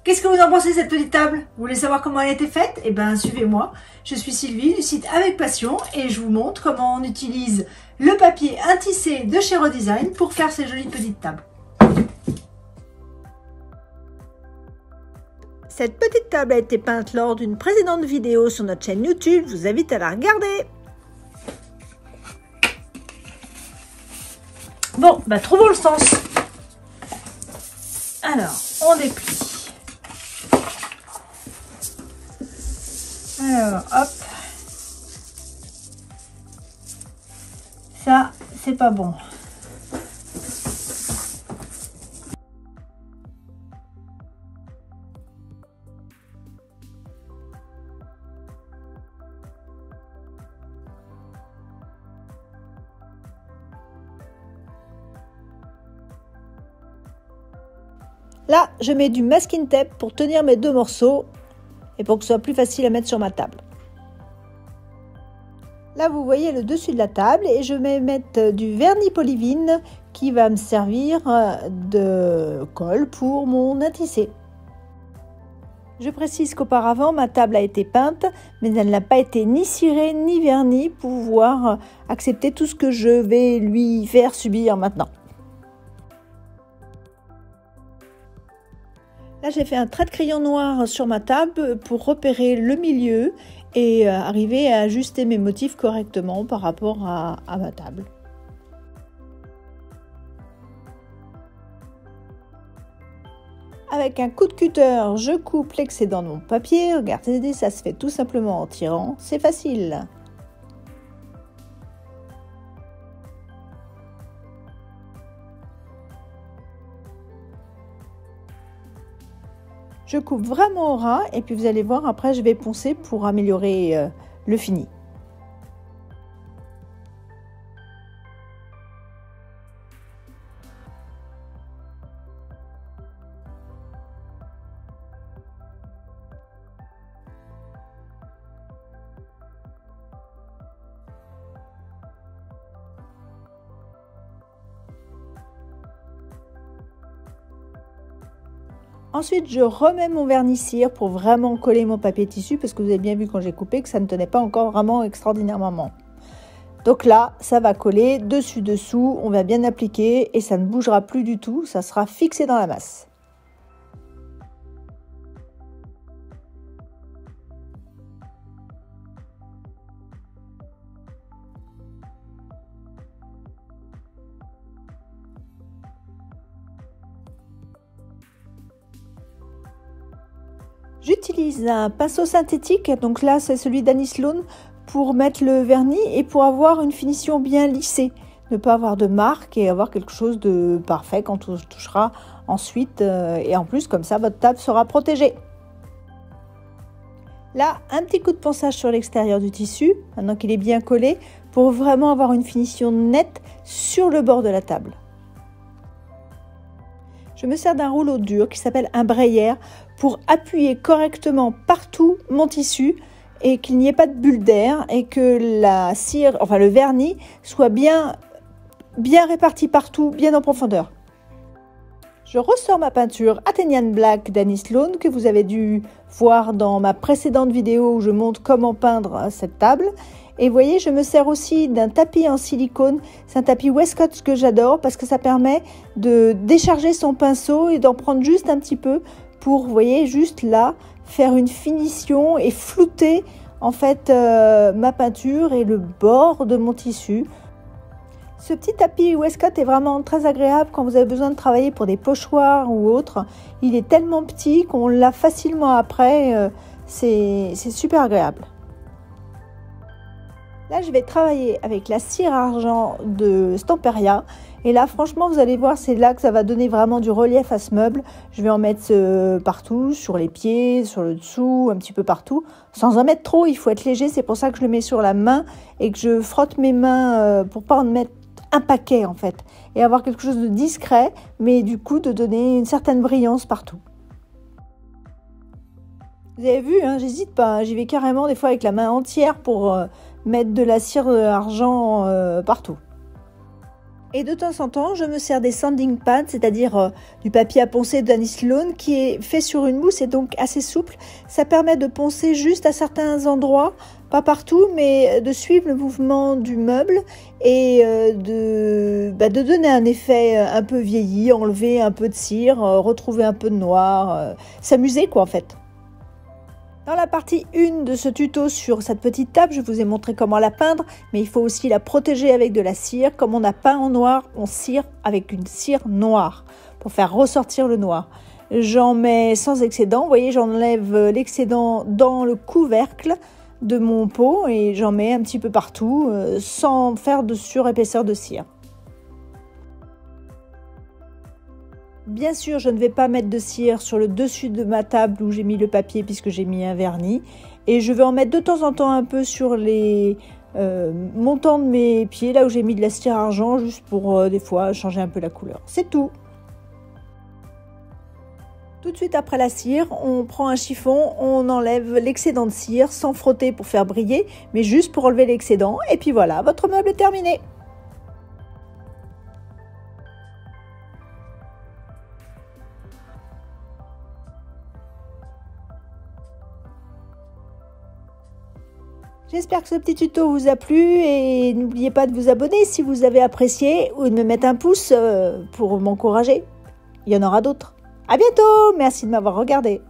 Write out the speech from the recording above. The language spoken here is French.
Qu'est-ce que vous en pensez de cette petite table? Vous voulez savoir comment elle a été faite? Eh bien, suivez-moi. Je suis Sylvie du site Avec Passion et je vous montre comment on utilise le papier intissé de chez Redesign pour faire ces jolies petites tables. Cette petite table a été peinte lors d'une précédente vidéo sur notre chaîne YouTube. Je vous invite à la regarder. Bon, bah trouvons le sens. Alors, on déplie. Alors, hop. Ça, c'est pas bon. Là, je mets du masking tape pour tenir mes deux morceaux et pour que ce soit plus facile à mettre sur ma table. Là, vous voyez le dessus de la table et je vais mettre du vernis Polyvine qui va me servir de colle pour mon intissé. Je précise qu'auparavant, ma table a été peinte, mais elle n'a pas été ni cirée ni vernie pour pouvoir accepter tout ce que je vais lui faire subir maintenant. Là, j'ai fait un trait de crayon noir sur ma table pour repérer le milieu et arriver à ajuster mes motifs correctement par rapport à ma table. Avec un coup de cutter, je coupe l'excédent de mon papier. Regardez, ça se fait tout simplement en tirant. C'est facile. Je coupe vraiment au ras et puis vous allez voir, après je vais poncer pour améliorer le fini. Ensuite, je remets mon vernis cire pour vraiment coller mon papier tissu parce que vous avez bien vu quand j'ai coupé que ça ne tenait pas encore vraiment extraordinairement. Donc là, ça va coller dessus-dessous, on va bien appliquer et ça ne bougera plus du tout, ça sera fixé dans la masse. J'utilise un pinceau synthétique, donc là c'est celui d'Annie Sloan, pour mettre le vernis et pour avoir une finition bien lissée. Ne pas avoir de marque et avoir quelque chose de parfait quand on touchera ensuite. Et en plus, comme ça, votre table sera protégée. Là, un petit coup de ponçage sur l'extérieur du tissu, maintenant qu'il est bien collé, pour vraiment avoir une finition nette sur le bord de la table. Je me sers d'un rouleau dur qui s'appelle un brayer pour appuyer correctement partout mon tissu et qu'il n'y ait pas de bulle d'air et que la cire, enfin le vernis, soit bien réparti partout, bien en profondeur. Je ressors ma peinture Athenian Black d'Annie Sloan que vous avez dû voir dans ma précédente vidéo où je montre comment peindre cette table. Et vous voyez, je me sers aussi d'un tapis en silicone. C'est un tapis Westcott que j'adore parce que ça permet de décharger son pinceau et d'en prendre juste un petit peu pour, vous voyez, juste là, faire une finition et flouter en fait ma peinture et le bord de mon tissu. Ce petit tapis Westcott est vraiment très agréable quand vous avez besoin de travailler pour des pochoirs ou autre. Il est tellement petit qu'on l'a facilement après. C'est super agréable. Là, je vais travailler avec la cire argent de Stamperia. Et là, franchement, vous allez voir, c'est là que ça va donner vraiment du relief à ce meuble. Je vais en mettre partout, sur les pieds, sur le dessous, un petit peu partout. Sans en mettre trop, il faut être léger. C'est pour ça que je le mets sur la main et que je frotte mes mains pour pas en mettre un paquet en fait. Et avoir quelque chose de discret, mais du coup de donner une certaine brillance partout. Vous avez vu, hein, j'hésite pas. J'y vais carrément des fois avec la main entière pour mettre de la cire argent partout. Et de temps en temps, je me sers des sanding pads, c'est-à-dire du papier à poncer d'Annie Sloan qui est fait sur une mousse et donc assez souple. Ça permet de poncer juste à certains endroits, pas partout, mais de suivre le mouvement du meuble et de donner un effet un peu vieilli, enlever un peu de cire, retrouver un peu de noir, s'amuser quoi en fait. Dans la partie 1 de ce tuto sur cette petite table, je vous ai montré comment la peindre, mais il faut aussi la protéger avec de la cire. Comme on a peint en noir, on cire avec une cire noire pour faire ressortir le noir. J'en mets sans excédent, vous voyez, j'enlève l'excédent dans le couvercle de mon pot et j'en mets un petit peu partout sans faire de surépaisseur de cire. Bien sûr, je ne vais pas mettre de cire sur le dessus de ma table où j'ai mis le papier puisque j'ai mis un vernis. Et je vais en mettre de temps en temps un peu sur les montants de mes pieds, là où j'ai mis de la cire argent, juste pour des fois changer un peu la couleur. C'est tout. Tout de suite après la cire, on prend un chiffon, on enlève l'excédent de cire sans frotter pour faire briller, mais juste pour enlever l'excédent. Et puis voilà, votre meuble est terminé. J'espère que ce petit tuto vous a plu et n'oubliez pas de vous abonner si vous avez apprécié ou de me mettre un pouce pour m'encourager. Il y en aura d'autres. À bientôt, merci de m'avoir regardé.